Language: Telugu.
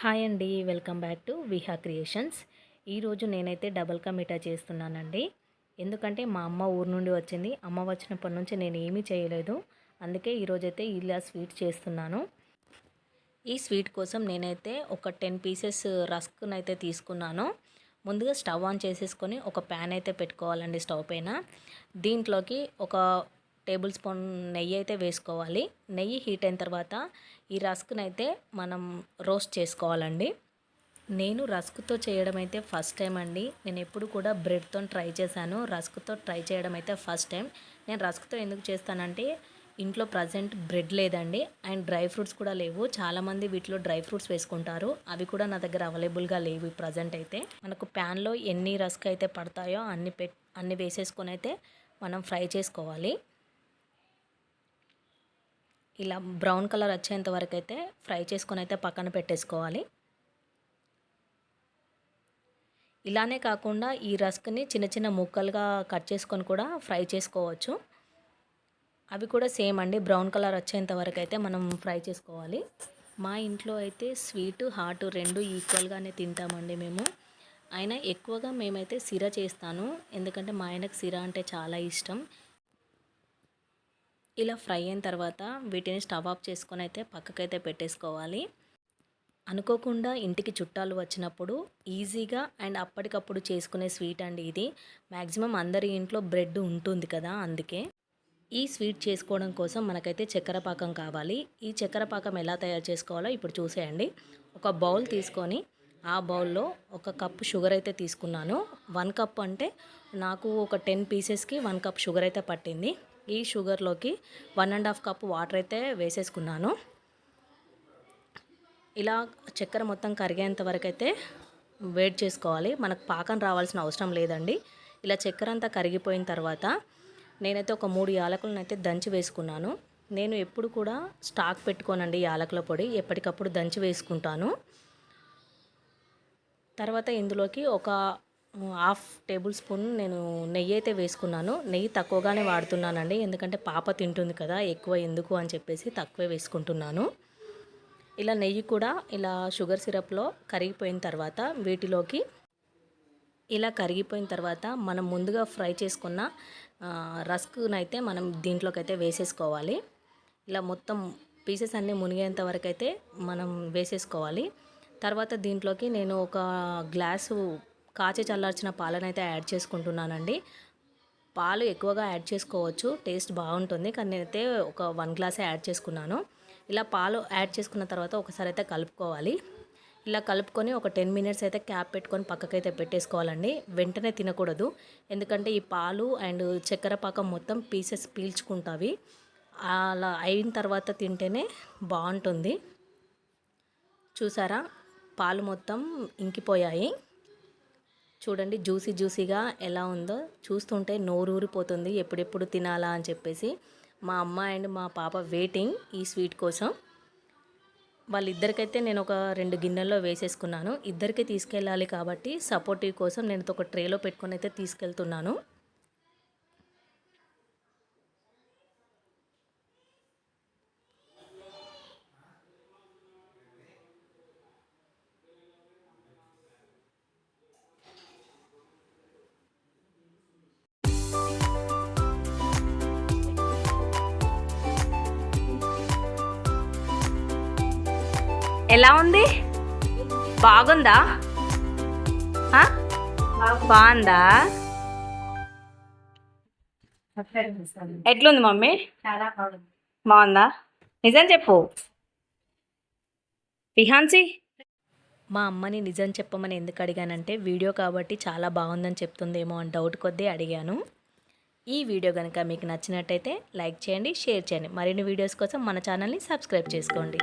హాయ్ అండి, welcome back to Viha creations. ఈరోజు నేనైతే డబల్ కా మిఠా చేస్తున్నానండి. ఎందుకంటే మా అమ్మ ఊరు నుండి వచ్చింది. అమ్మ వచ్చినప్పటి నుంచి నేను ఏమీ చేయలేదు. అందుకే ఈరోజైతే ఇలా స్వీట్ చేస్తున్నాను. ఈ స్వీట్ కోసం నేనైతే ఒక 10 పీసెస్ రస్క్నైతే తీసుకున్నాను. ముందుగా స్టవ్ ఆన్ చేసేసుకొని ఒక ప్యాన్ అయితే పెట్టుకోవాలండి స్టవ్ పైన. దీంట్లోకి ఒక టేబుల్ స్పూన్ నెయ్యి అయితే వేసుకోవాలి. నెయ్యి హీట్ అయిన తర్వాత ఈ రస్క్నైతే మనం రోస్ట్ చేసుకోవాలండి. నేను రస్క్తో చేయడం అయితే ఫస్ట్ టైం అండి. నేను ఎప్పుడు కూడా బ్రెడ్తో ట్రై చేశాను. రస్క్తో ట్రై చేయడం అయితే ఫస్ట్ టైం. నేను రస్క్తో ఎందుకు చేస్తానంటే ఇంట్లో ప్రజెంట్ బ్రెడ్ లేదండి అండ్ డ్రై ఫ్రూట్స్ కూడా లేవు. చాలామంది వీటిలో డ్రై ఫ్రూట్స్ వేసుకుంటారు. అవి కూడా నా దగ్గర అవైలబుల్గా లేవు ప్రజెంట్ అయితే. మనకు ప్యాన్లో ఎన్ని రస్క్ అయితే పడతాయో అన్ని వేసేసుకొని అయితే మనం ఫ్రై చేసుకోవాలి. ఇలా బ్రౌన్ కలర్ వచ్చేంత వరకు అయితే ఫ్రై చేసుకొని అయితే పక్కన పెట్టేసుకోవాలి. ఇలానే కాకుండా ఈ రస్క్ని చిన్న చిన్న ముక్కలుగా కట్ చేసుకొని కూడా ఫ్రై చేసుకోవచ్చు. అవి కూడా సేమ్ అండి, బ్రౌన్ కలర్ వచ్చేంత వరకు అయితే మనం ఫ్రై చేసుకోవాలి. మా ఇంట్లో అయితే స్వీట్ హాట్ రెండు ఈక్వల్గానే తింటామండి మేము. అయినా ఎక్కువగా మేమైతే సిరా చేస్తాను, ఎందుకంటే మా ఆయనకు సిరా అంటే చాలా ఇష్టం. ఇలా ఫ్రై అయిన తర్వాత వీటిని స్టవ్ ఆఫ్ చేసుకొని అయితే పక్కకైతే పెట్టేసుకోవాలి. అనుకోకుండా ఇంటికి చుట్టాలు వచ్చినప్పుడు ఈజీగా అండ్ అప్పటికప్పుడు చేసుకునే స్వీట్ అండి ఇది. మ్యాక్సిమం అందరి ఇంట్లో బ్రెడ్ ఉంటుంది కదా, అందుకే. ఈ స్వీట్ చేసుకోవడం కోసం మనకైతే చక్కెర పాకం కావాలి. ఈ చక్కెర పాకం ఎలా తయారు చేసుకోవాలో ఇప్పుడు చూసేయండి. ఒక బౌల్ తీసుకొని ఆ బౌల్లో ఒక కప్పు షుగర్ అయితే తీసుకున్నాను. 1 కప్ అంటే నాకు ఒక 10 పీసెస్కి 1 కప్ షుగర్ అయితే పట్టింది. ఈ షుగర్లోకి 1.5 కప్ వాటర్ అయితే వేసేసుకున్నాను. ఇలా చక్కెర మొత్తం కరిగేంత వరకు అయితే వెయిట్ చేసుకోవాలి. మనకు పాకం రావాల్సిన అవసరం లేదండి. ఇలా చక్కెర అంతా కరిగిపోయిన తర్వాత నేనైతే ఒక 3 యాలకులను అయితే దంచి వేసుకున్నాను. నేను ఎప్పుడు కూడా స్టాక్ పెట్టుకోనండి యాలకుల పొడి, ఎప్పటికప్పుడు దంచి వేసుకుంటాను. తర్వాత ఇందులోకి ఒక 1/2 టేబుల్ స్పూన్ నేను నెయ్యి అయితే వేసుకున్నాను. నెయ్యి తక్కువగానే వాడుతున్నానండి, ఎందుకంటే పాప తింటుంది కదా, ఎక్కువ ఎందుకు అని చెప్పేసి తక్కువే వేసుకుంటున్నాను. ఇలా నెయ్యి కూడా ఇలా షుగర్ సిరప్లో కరిగిపోయిన తర్వాత వీటిలోకి ఇలా కరిగిపోయిన తర్వాత మనం ముందుగా ఫ్రై చేసుకున్న రస్క్నైతే మనం దీంట్లోకి అయితే వేసేసుకోవాలి. ఇలా మొత్తం పీసెస్ అన్నీ మునిగేంత వరకు అయితే మనం వేసేసుకోవాలి. తర్వాత దీంట్లోకి నేను ఒక గ్లాసు కాచి చల్లార్చిన పాలనైతే యాడ్ చేసుకుంటున్నానండి. పాలు ఎక్కువగా యాడ్ చేసుకోవచ్చు, టేస్ట్ బాగుంటుంది, కానీ నేనైతే ఒక 1 గ్లాసే యాడ్ చేసుకున్నాను. ఇలా పాలు యాడ్ చేసుకున్న తర్వాత ఒకసారి అయితే కలుపుకోవాలి. ఇలా కలుపుకొని ఒక 10 మినిట్స్ అయితే క్యాప్ పెట్టుకొని పక్కకైతే పెట్టేసుకోవాలండి. వెంటనే తినకూడదు, ఎందుకంటే ఈ పాలు అండ్ చక్కెర పాకం మొత్తం పీసెస్ పీల్చుకుంటావి. అలా అయిన తర్వాత తింటేనే బాగుంటుంది. చూసారా, పాలు మొత్తం ఇంకిపోయాయి. చూడండి జ్యూసీగా ఎలా ఉందో, చూస్తుంటే నోరూరిపోతుంది ఎప్పుడెప్పుడు తినాలా అని చెప్పేసి. మా అమ్మ అండ్ మా పాప వెయిటింగ్ ఈ స్వీట్ కోసం. వాళ్ళిద్దరికైతే నేను ఒక 2 గిన్నెల్లో వేసేసుకున్నాను. ఇద్దరికి తీసుకెళ్ళాలి కాబట్టి సపోర్టివ్ కోసం నేను ఒక ట్రేలో పెట్టుకొని అయితే తీసుకెళ్తున్నాను. ఎలా ఉంది? బాగుందా? బాగుందా? ఎట్లుంది మమ్మీ? చాలా బాగుంది. బాగుందా? నిజం చెప్పు విహాన్సి. మా అమ్మని నిజం చెప్పమని ఎందుకు అడిగానంటే వీడియో కాబట్టి చాలా బాగుందని చెప్తుందేమో అని డౌట్ కొద్దీ అడిగాను. ఈ వీడియో కనుక మీకు నచ్చినట్టయితే లైక్ చేయండి, షేర్ చేయండి. మరిన్ని వీడియోస్ కోసం మన ఛానల్ని సబ్స్క్రైబ్ చేసుకోండి.